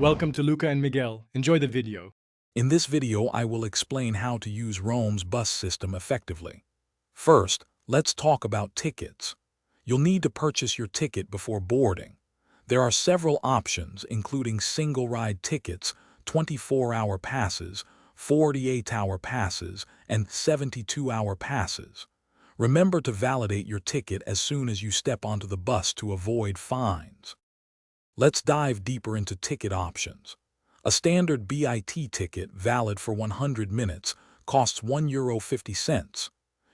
Welcome to Luca and Miguel. Enjoy the video. In this video, I will explain how to use Rome's bus system effectively. First, let's talk about tickets. You'll need to purchase your ticket before boarding. There are several options, including single-ride tickets, 24-hour passes, 48-hour passes, and 72-hour passes. Remember to validate your ticket as soon as you step onto the bus to avoid fines. Let's dive deeper into ticket options. A standard BIT ticket valid for 100 minutes costs €1.50.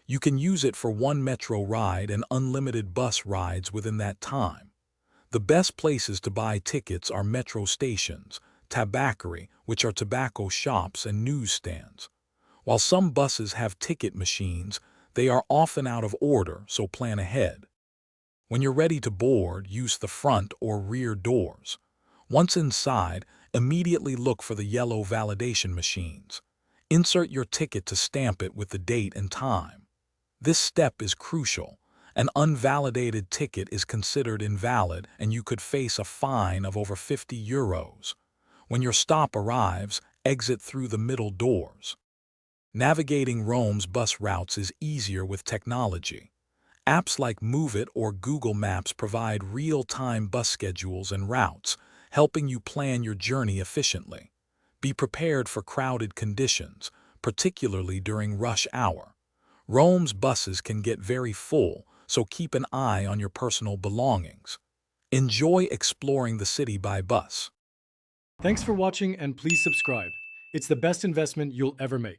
You can use it for one metro ride and unlimited bus rides within that time. The best places to buy tickets are metro stations, tabaccery, which are tobacco shops, and newsstands. While some buses have ticket machines, they are often out of order, so plan ahead. When you're ready to board, use the front or rear doors. Once inside, immediately look for the yellow validation machines. Insert your ticket to stamp it with the date and time. This step is crucial. An unvalidated ticket is considered invalid and you could face a fine of over €50. When your stop arrives, exit through the middle doors. Navigating Rome's bus routes is easier with technology. Apps like MoveIt or Google Maps provide real-time bus schedules and routes, helping you plan your journey efficiently. Be prepared for crowded conditions, particularly during rush hour. Rome's buses can get very full, so keep an eye on your personal belongings. Enjoy exploring the city by bus. Thanks for watching and please subscribe. It's the best investment you'll ever make.